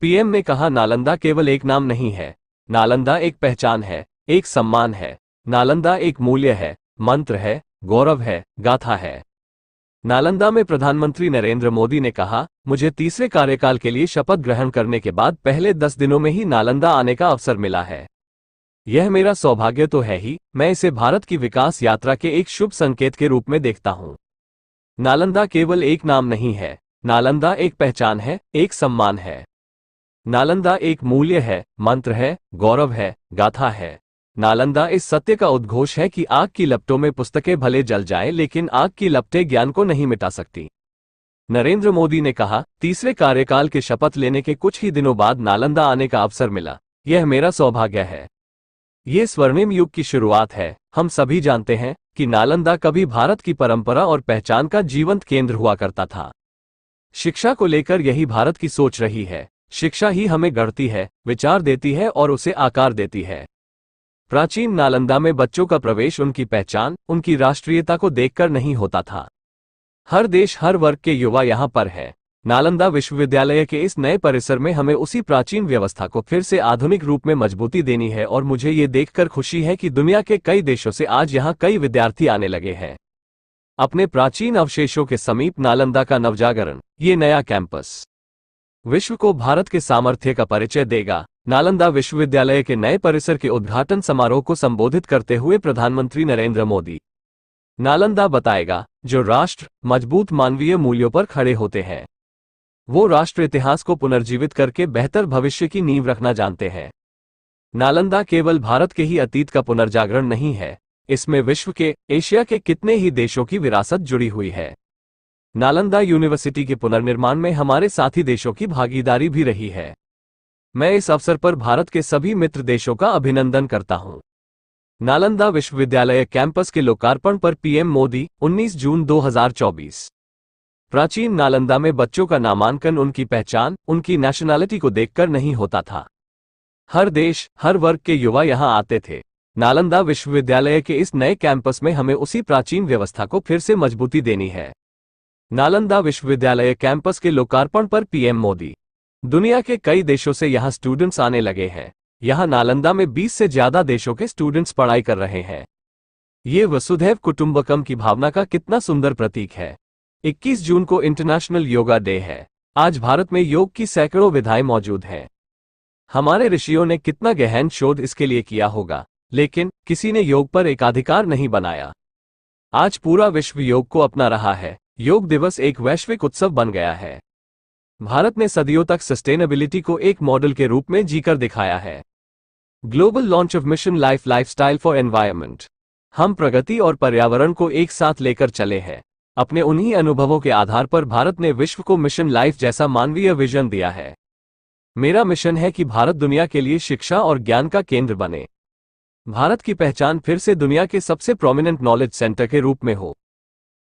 PM ने कहा, नालंदा केवल एक नाम नहीं है, नालंदा एक पहचान है, एक सम्मान है। नालंदा एक मूल्य है, मंत्र है, गौरव है, गाथा है। नालंदा में प्रधानमंत्री नरेंद्र मोदी ने कहा, मुझे तीसरे कार्यकाल के लिए शपथ ग्रहण करने के बाद पहले 10 दिनों में ही नालंदा आने का अवसर मिला है। यह मेरा सौभाग्य तो है ही, मैं इसे भारत की विकास यात्रा के एक शुभ संकेत के रूप में देखता हूं। नालंदा केवल एक नाम नहीं है, नालंदा एक पहचान है, एक सम्मान है। नालंदा एक मूल्य है, मंत्र है, गौरव है, गाथा है। नालंदा इस सत्य का उद्घोष है कि आग की लपटों में पुस्तकें भले जल जाएं, लेकिन आग की लपटें ज्ञान को नहीं मिटा सकती। नरेंद्र मोदी ने कहा, तीसरे कार्यकाल के शपथ लेने के कुछ ही दिनों बाद नालंदा आने का अवसर मिला। यह मेरा सौभाग्य है। ये स्वर्णिम युग की शुरुआत है। हम सभी जानते हैं कि नालंदा कभी भारत की परंपरा और पहचान का जीवंत केंद्र हुआ करता था। शिक्षा को लेकर यही भारत की सोच रही है। शिक्षा ही हमें गढ़ती है, विचार देती है और उसे आकार देती है। प्राचीन नालंदा में बच्चों का प्रवेश उनकी पहचान, उनकी राष्ट्रीयता को देखकर नहीं होता था। हर देश, हर वर्ग के युवा यहाँ पर है। नालंदा विश्वविद्यालय के इस नए परिसर में हमें उसी प्राचीन व्यवस्था को फिर से आधुनिक रूप में मजबूती देनी है और मुझे ये देखकर खुशी है कि दुनिया के कई देशों से आज यहाँ कई विद्यार्थी आने लगे हैं। अपने प्राचीन अवशेषों के समीप नालंदा का नवजागरण, ये नया कैंपस विश्व को भारत के सामर्थ्य का परिचय देगा। नालंदा विश्वविद्यालय के नए परिसर के उद्घाटन समारोह को संबोधित करते हुए प्रधानमंत्री नरेंद्र मोदी, नालंदा बताएगा, जो राष्ट्र मजबूत मानवीय मूल्यों पर खड़े होते हैं, वो राष्ट्र इतिहास को पुनर्जीवित करके बेहतर भविष्य की नींव रखना जानते हैं। नालंदा केवल भारत के ही अतीत का पुनर्जागरण नहीं है, इसमें विश्व के, एशिया के कितने ही देशों की विरासत जुड़ी हुई है। नालंदा यूनिवर्सिटी के पुनर्निर्माण में हमारे साथी देशों की भागीदारी भी रही है। मैं इस अवसर पर भारत के सभी मित्र देशों का अभिनंदन करता हूं। नालंदा विश्वविद्यालय कैंपस के लोकार्पण पर पीएम मोदी, 19 जून 2024। प्राचीन नालंदा में बच्चों का नामांकन उनकी पहचान, उनकी नेशनैलिटी को देखकर नहीं होता था। हर देश, हर वर्ग के युवा यहां आते थे। नालंदा विश्वविद्यालय के इस नए कैंपस में हमें उसी प्राचीन व्यवस्था को फिर से मजबूती देनी है। नालंदा विश्वविद्यालय कैंपस के लोकार्पण पर पीएम मोदी, दुनिया के कई देशों से यहां स्टूडेंट्स आने लगे हैं। यहां नालंदा में 20 से ज्यादा देशों के स्टूडेंट्स पढ़ाई कर रहे हैं। ये वसुधैव कुटुंबकम की भावना का कितना सुंदर प्रतीक है। 21 जून को इंटरनेशनल योगा डे है। आज भारत में योग की सैकड़ों विधाएं मौजूद हैं। हमारे ऋषियों ने कितना गहन शोध इसके लिए किया होगा, लेकिन किसी ने योग पर एकाधिकार नहीं बनाया। आज पूरा विश्व योग को अपना रहा है। योग दिवस एक वैश्विक उत्सव बन गया है। भारत ने सदियों तक सस्टेनेबिलिटी को एक मॉडल के रूप में जीकर दिखाया है। Global launch of mission life lifestyle for environment. हम प्रगति और पर्यावरण को एक साथ लेकर चले हैं। अपने उन्हीं अनुभवों के आधार पर भारत ने विश्व को मिशन लाइफ जैसा मानवीय विजन दिया है। मेरा मिशन है कि भारत दुनिया के लिए शिक्षा और ज्ञान का केंद्र बने। भारत की पहचान फिर से दुनिया के सबसे प्रोमिनेंट नॉलेज सेंटर के रूप में हो।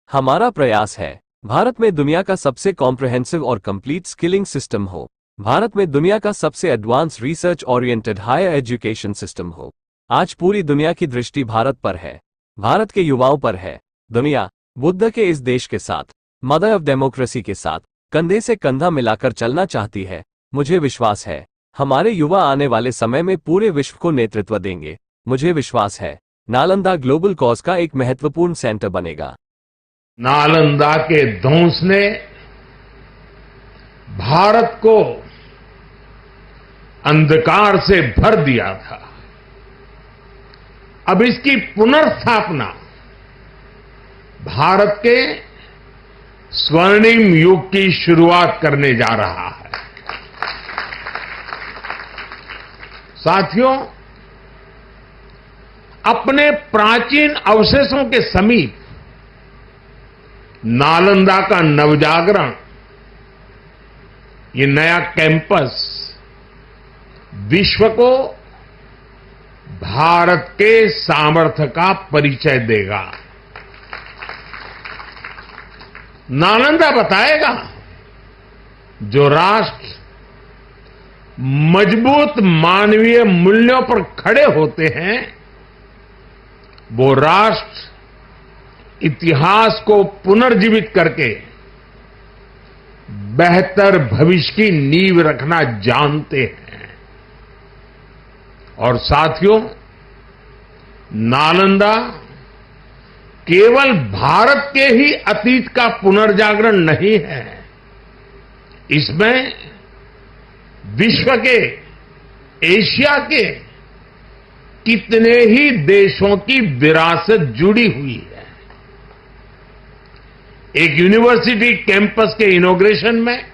हमारा प्रयास है भारत में दुनिया का सबसे कॉम्प्रहेंसिव और कंप्लीट स्किलिंग सिस्टम हो। भारत में दुनिया का सबसे advance research oriented higher education system हो। आज पूरी दुनिया की दृष्टि भारत पर है, भारत के युवाओं पर है। दुनिया बुद्ध के इस देश के साथ, मदर ऑफ डेमोक्रेसी के साथ कंधे से कंधा मिलाकर चलना चाहती है। मुझे विश्वास है हमारे युवा आने वाले समय में पूरे विश्व को नेतृत्व देंगे। मुझे विश्वास है नालंदा ग्लोबल कॉज का एक महत्वपूर्ण सेंटर बनेगा। नालंदा के ध्वंस ने भारत को अंधकार से भर दिया था। अब इसकी पुनर्स्थापना भारत के स्वर्णिम युग की शुरुआत करने जा रहा है। साथियों, अपने प्राचीन अवशेषों के समीप नालंदा का नवजागरण, ये नया कैंपस विश्व को भारत के सामर्थ्य का परिचय देगा। नालंदा बताएगा, जो राष्ट्र मजबूत मानवीय मूल्यों पर खड़े होते हैं, वो राष्ट्र इतिहास को पुनर्जीवित करके बेहतर भविष्य की नींव रखना जानते हैं। और साथियों, नालंदा केवल भारत के ही अतीत का पुनर्जागरण नहीं है, इसमें विश्व के, एशिया के कितने ही देशों की विरासत जुड़ी हुई है। एक यूनिवर्सिटी कैंपस के इनॉग्रेशन में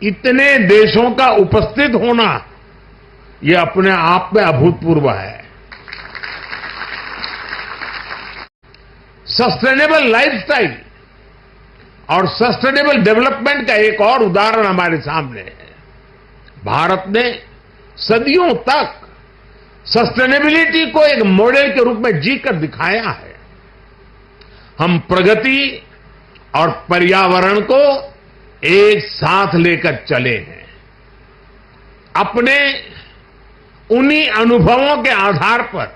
इतने देशों का उपस्थित होना, यह अपने आप में अभूतपूर्व है। सस्टेनेबल लाइफस्टाइल और सस्टेनेबल डेवलपमेंट का एक और उदाहरण हमारे सामने है। भारत ने सदियों तक सस्टेनेबिलिटी को एक मॉडल के रूप में जीकर दिखाया है। हम प्रगति और पर्यावरण को एक साथ लेकर चले हैं। अपने उन्हीं अनुभवों के आधार पर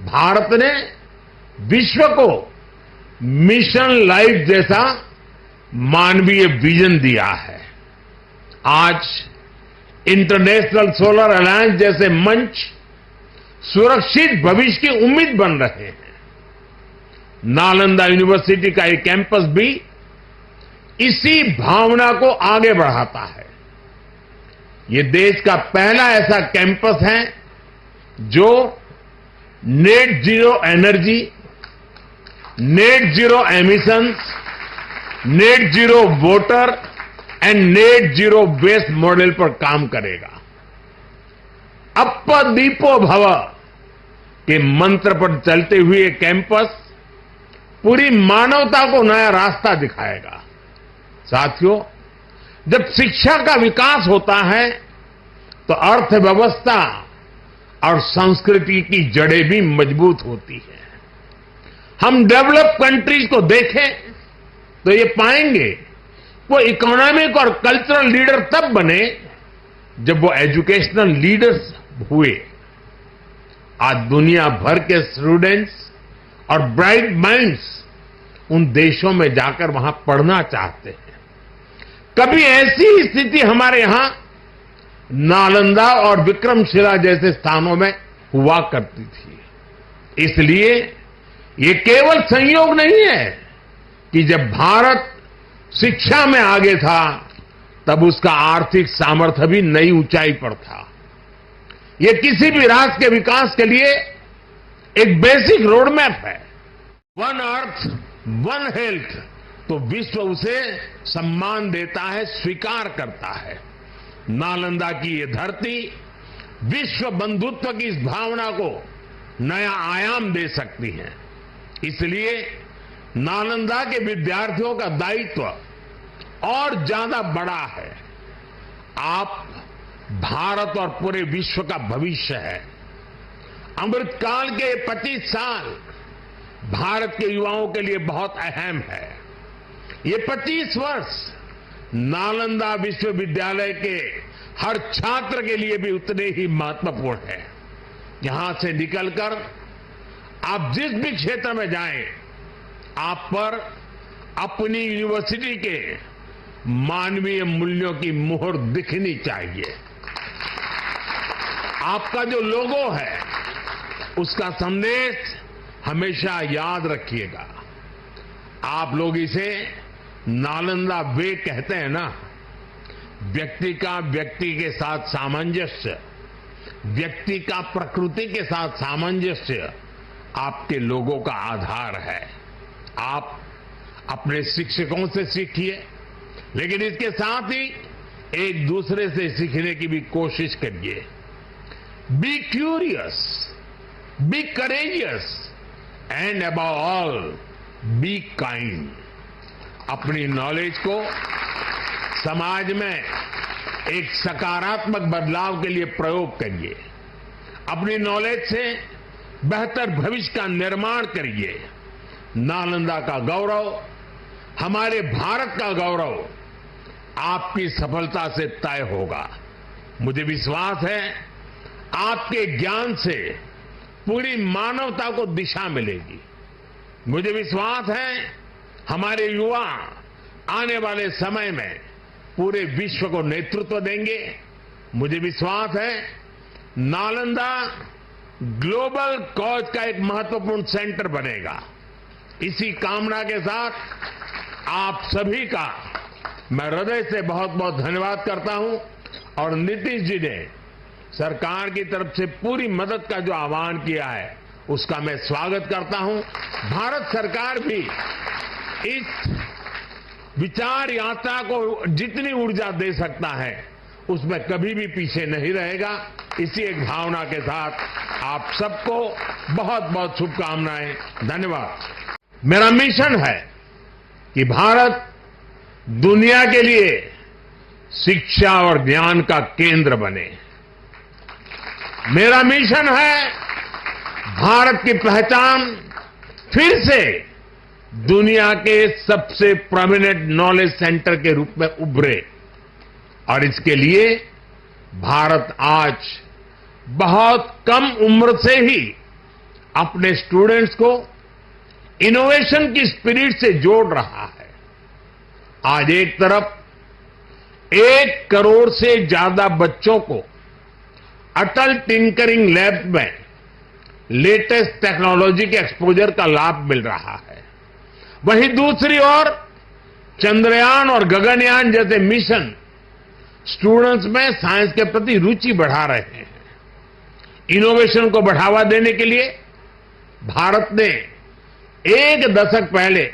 भारत ने विश्व को मिशन लाइफ जैसा मानवीय विजन दिया है। आज इंटरनेशनल सोलर अलायंस जैसे मंच सुरक्षित भविष्य की उम्मीद बन रहे हैं। नालंदा यूनिवर्सिटी का एक कैंपस भी इसी भावना को आगे बढ़ाता है। ये देश का पहला ऐसा कैंपस है जो net zero energy, net zero emissions, net zero water and net zero waste model पर काम करेगा। अप्प दीपो भव के मंत्र पर चलते हुए कैंपस पूरी मानवता को नया रास्ता दिखाएगा। साथियों, जब शिक्षा का विकास होता है तो अर्थव्यवस्था और संस्कृति की जड़ें भी मजबूत होती है। हम डेवलप कंट्रीज को देखें तो ये पाएंगे वो इकोनॉमिक और कल्चरल लीडर तब बने जब वो एजुकेशनल लीडर्स हुए। आज दुनिया भर के स्टूडेंट्स और ब्राइट माइंड्स उन देशों में जाकर वहां पढ़ना चाहते हैं। कभी ऐसी स्थिति हमारे यहां नालंदा और विक्रमशिला जैसे स्थानों में हुआ करती थी। इसलिए ये केवल संयोग नहीं है कि जब भारत शिक्षा में आगे था तब उसका आर्थिक सामर्थ्य भी नई ऊंचाई पर था। ये किसी भी राष्ट्र के विकास के लिए एक बेसिक रोड मैप है। वन अर्थ वन हेल्थ, तो विश्व उसे सम्मान देता है, स्वीकार करता है। नालंदा की ये धरती विश्व बंधुत्व की इस भावना को नया आयाम दे सकती है। इसलिए नालंदा के विद्यार्थियों का दायित्व और ज्यादा बड़ा है। आप भारत और पूरे विश्व का भविष्य है। अमृतकाल के 25 साल भारत के युवाओं के लिए बहुत अहम है। ये 25 वर्ष नालंदा विश्वविद्यालय के हर छात्र के लिए भी उतने ही महत्वपूर्ण है। यहां से निकलकर आप जिस भी क्षेत्र में जाएं, आप पर अपनी यूनिवर्सिटी के मानवीय मूल्यों की मुहर दिखनी चाहिए। आपका जो लोगो है उसका संदेश हमेशा याद रखिएगा। आप लोग इसे नालंदा वे कहते हैं ना। व्यक्ति का व्यक्ति के साथ सामंजस्य, व्यक्ति का प्रकृति के साथ सामंजस्य आपके लोगों का आधार है। आप अपने शिक्षकों से सीखिए, लेकिन इसके साथ ही एक दूसरे से सीखने की भी कोशिश करिए। Be curious, be courageous and above all be kind. अपनी नॉलेज को समाज में एक सकारात्मक बदलाव के लिए प्रयोग करिए। अपनी नॉलेज से बेहतर भविष्य का निर्माण करिए। नालंदा का गौरव, हमारे भारत का गौरव आपकी सफलता से तय होगा। मुझे विश्वास है आपके ज्ञान से पूरी मानवता को दिशा मिलेगी। मुझे विश्वास है हमारे युवा आने वाले समय में पूरे विश्व को नेतृत्व देंगे। मुझे विश्वास है नालंदा ग्लोबल कॉज का एक महत्वपूर्ण सेंटर बनेगा। इसी कामना के साथ आप सभी का मैं हृदय से बहुत बहुत धन्यवाद करता हूं और नीतीश जी ने सरकार की तरफ से पूरी मदद का जो आह्वान किया है उसका मैं स्वागत करता हूं। भारत सरकार भी इस विचार यात्रा को जितनी ऊर्जा दे सकता है उसमें कभी भी पीछे नहीं रहेगा। इसी एक भावना के साथ आप सबको बहुत बहुत शुभकामनाएं। धन्यवाद। मेरा मिशन है कि भारत दुनिया के लिए शिक्षा और ज्ञान का केंद्र बने। मेरा मिशन है भारत की पहचान फिर से दुनिया के सबसे प्रोमिनेंट नॉलेज सेंटर के रूप में उभरे और इसके लिए भारत आज बहुत कम उम्र से ही अपने स्टूडेंट्स को इनोवेशन की स्पिरिट से जोड़ रहा है। आज एक तरफ 1 करोड़ से ज्यादा बच्चों को अटल टिंकरिंग लैब में लेटेस्ट टेक्नोलॉजी के एक्सपोजर का लाभ मिल रहा है, वहीं दूसरी ओर चंद्रयान और गगनयान जैसे मिशन स्टूडेंट्स में साइंस के प्रति रुचि बढ़ा रहे हैं। इनोवेशन को बढ़ावा देने के लिए भारत ने 1 दशक पहले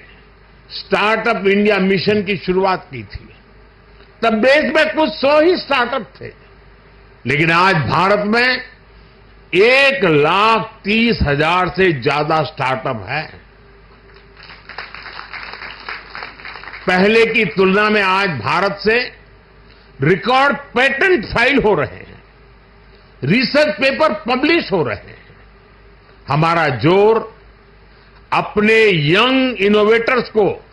स्टार्टअप इंडिया मिशन की शुरुआत की थी। तब देश में कुछ 100 ही स्टार्टअप थे, लेकिन आज भारत में 1,30,000 से ज्यादा स्टार्टअप है। पहले की तुलना में आज भारत से रिकॉर्ड पेटेंट फाइल हो रहे हैं, रिसर्च पेपर पब्लिश हो रहे हैं। हमारा जोर अपने यंग इनोवेटर्स को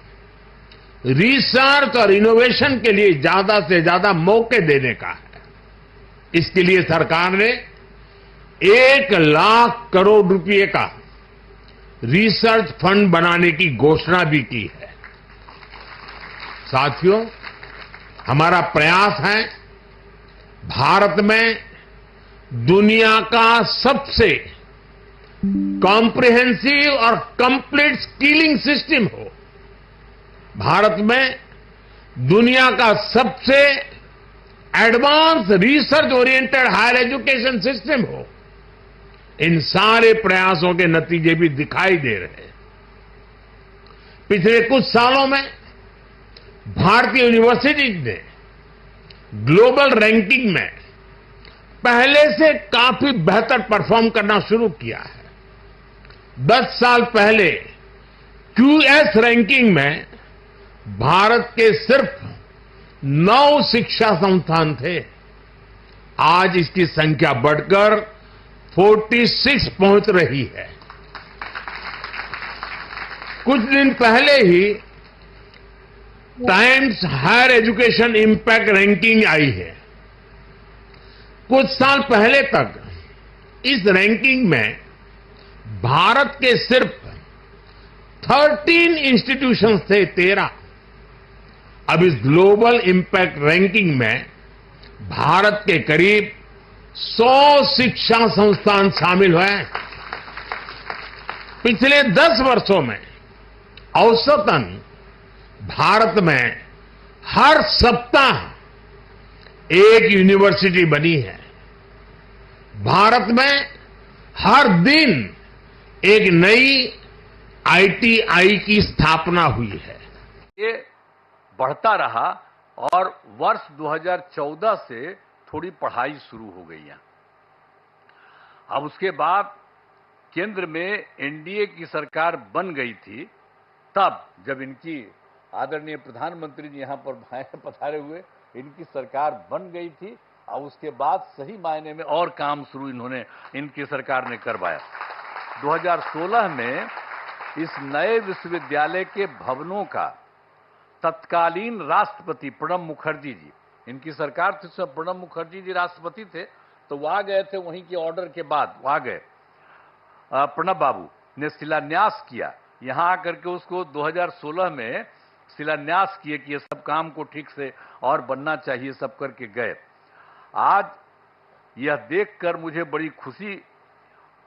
रिसर्च और इनोवेशन के लिए ज्यादा से ज्यादा मौके देने का है। इसके लिए सरकार ने 1 लाख करोड़ रुपए का रिसर्च फंड बनाने की घोषणा भी की है। साथियों, हमारा प्रयास है भारत में दुनिया का सबसे कॉम्प्रिहेंसिव और कंप्लीट स्किलिंग सिस्टम हो, भारत में दुनिया का सबसे advance research oriented higher education system हो। इन सारे प्रयासों के नतीजे भी दिखाई दे रहे हैं। पिछले कुछ सालों में भारतीय यूनिवर्सिटीज ने ग्लोबल रैंकिंग में पहले से काफी बेहतर परफॉर्म करना शुरू किया है। 10 साल पहले क्यूएस रैंकिंग में भारत के सिर्फ 9 शिक्षा संस्थान थे। आज इसकी संख्या बढ़कर 46 पहुंच रही है। कुछ दिन पहले ही Times Higher Education impact ranking आई है। कुछ साल पहले तक इस रैंकिंग में भारत के सिर्फ 13 इंस्टीट्यूशंस थे, 13। अब इस ग्लोबल इंपैक्ट रैंकिंग में भारत के करीब 100 शिक्षा संस्थान शामिल हुए। पिछले 10 वर्षों में औसतन भारत में हर सप्ताह एक यूनिवर्सिटी बनी है। भारत में हर दिन एक नई आईटीआई की स्थापना हुई है। ये बढ़ता रहा और वर्ष 2014 से थोड़ी पढ़ाई शुरू हो गई है। अब उसके बाद केंद्र में एनडीए की सरकार बन गई थी, तब जब इनकी आदरणीय प्रधानमंत्री जी यहां पर पधारे हुए, इनकी सरकार बन गई थी और उसके बाद सही मायने में और काम शुरू इनकी सरकार ने करवाया। 2016 में इस नए विश्वविद्यालय के भवनों का तत्कालीन राष्ट्रपति प्रणब मुखर्जी जी, इनकी सरकार थी, उसमें प्रणब मुखर्जी जी राष्ट्रपति थे, तो वहां गए थे। वहीं के ऑर्डर के बाद वहां गए, प्रणब बाबू ने शिलान्यास किया। यहां आकर के उसको 2016 में शिलान्यास किए कि ये सब काम को ठीक से और बनना चाहिए, सब करके गए। आज यह देखकर मुझे बड़ी खुशी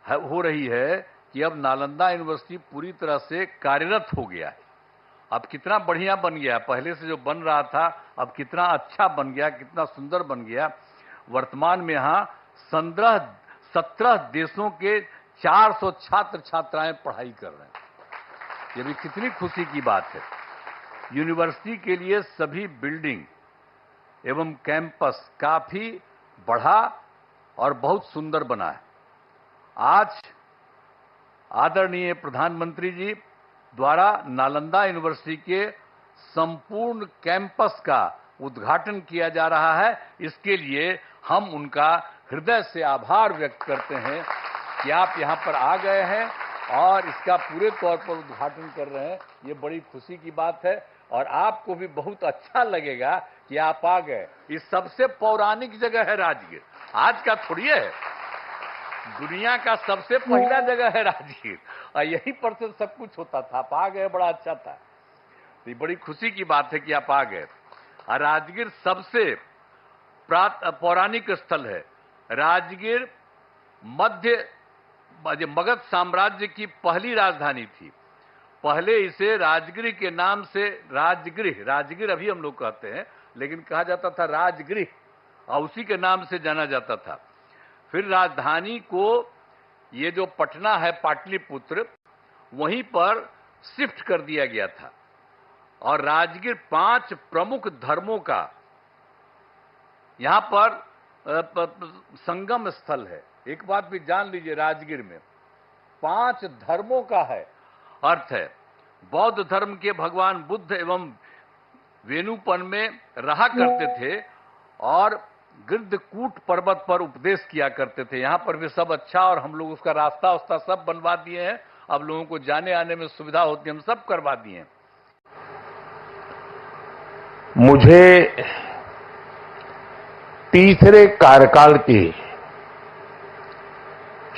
हो रही है कि अब नालंदा यूनिवर्सिटी पूरी तरह से कार्यरत हो गया है। अब कितना बढ़िया बन गया, पहले से जो बन रहा था अब कितना अच्छा बन गया, कितना सुंदर बन गया। वर्तमान में यहाँ 17 देशों के 400 छात्र छात्राएं पढ़ाई कर रहे हैं। ये भी कितनी खुशी की बात है। यूनिवर्सिटी के लिए सभी बिल्डिंग एवं कैंपस काफी बढ़ा और बहुत सुंदर बना है। आज आदरणीय प्रधानमंत्री जी द्वारा नालंदा यूनिवर्सिटी के संपूर्ण कैंपस का उद्घाटन किया जा रहा है। इसके लिए हम उनका हृदय से आभार व्यक्त करते हैं कि आप यहां पर आ गए हैं और इसका पूरे तौर पर उद्घाटन कर रहे हैं। ये बड़ी खुशी की बात है और आपको भी बहुत अच्छा लगेगा कि आप आ गए। इस सबसे पौराणिक जगह है राजगीर, आज का थोड़ी है। दुनिया का सबसे पहला जगह है राजगीर और यहीं पर से सब कुछ होता था। आप आ गए, बड़ा अच्छा था। तो ये बड़ी खुशी की बात है कि आप आ गए। और राजगीर सबसे पौराणिक स्थल है। राजगीर मगध साम्राज्य की पहली राजधानी थी। पहले इसे राजगृह के नाम से राजगीर अभी हम लोग कहते हैं, लेकिन कहा जाता था राजगृह और उसी के नाम से जाना जाता था। फिर राजधानी को ये जो पटना है पाटलिपुत्र, वहीं पर शिफ्ट कर दिया गया था। और राजगीर 5 प्रमुख धर्मों का यहां पर संगम स्थल है। एक बात भी जान लीजिए, राजगीर में 5 धर्मों का है अर्थ है। बौद्ध धर्म के भगवान बुद्ध एवं वेणुपन में रहा करते थे और गिरधकूट पर्वत पर उपदेश किया करते थे। यहां पर भी सब अच्छा, और हम लोग उसका रास्ता सब बनवा दिए हैं। अब लोगों को जाने आने में सुविधा होती है, हम सब करवा दिए हैं। मुझे तीसरे कार्यकाल की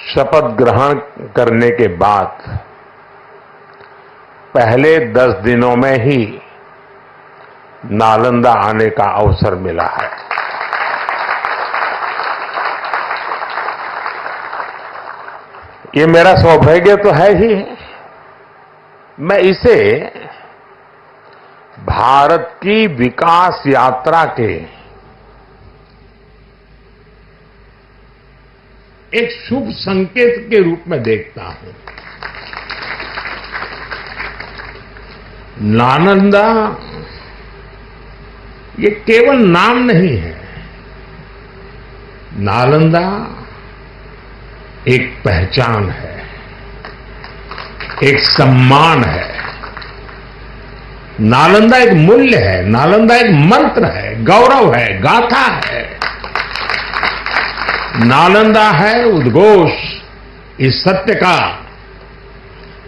शपथ ग्रहण करने के बाद पहले 10 दिनों में ही नालंदा आने का अवसर मिला है। ये मेरा सौभाग्य तो है ही। मैं इसे भारत की विकास यात्रा के एक शुभ संकेत के रूप में देखता हूं। नालंदा ये केवल नाम नहीं है। नालंदा एक पहचान है, एक सम्मान है। नालंदा एक मूल्य है, नालंदा एक मंत्र है, गौरव है, गाथा है। नालंदा है उद्घोष इस सत्य का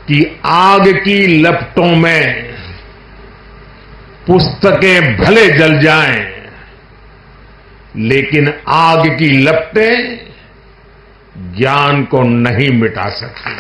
कि आग की लपटों में पुस्तकें भले जल जाएं, लेकिन आग की लपटें ज्ञान को नहीं मिटा सकती।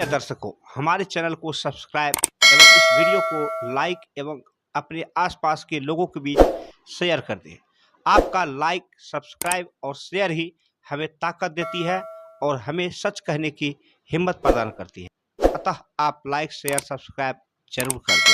प्रिय दर्शकों, हमारे चैनल को सब्सक्राइब एवं इस वीडियो को लाइक एवं अपने आसपास के लोगों के बीच शेयर कर दें। आपका लाइक, सब्सक्राइब और शेयर ही हमें ताकत देती है और हमें सच कहने की हिम्मत प्रदान करती है। अतः आप लाइक, शेयर, सब्सक्राइब जरूर कर दें।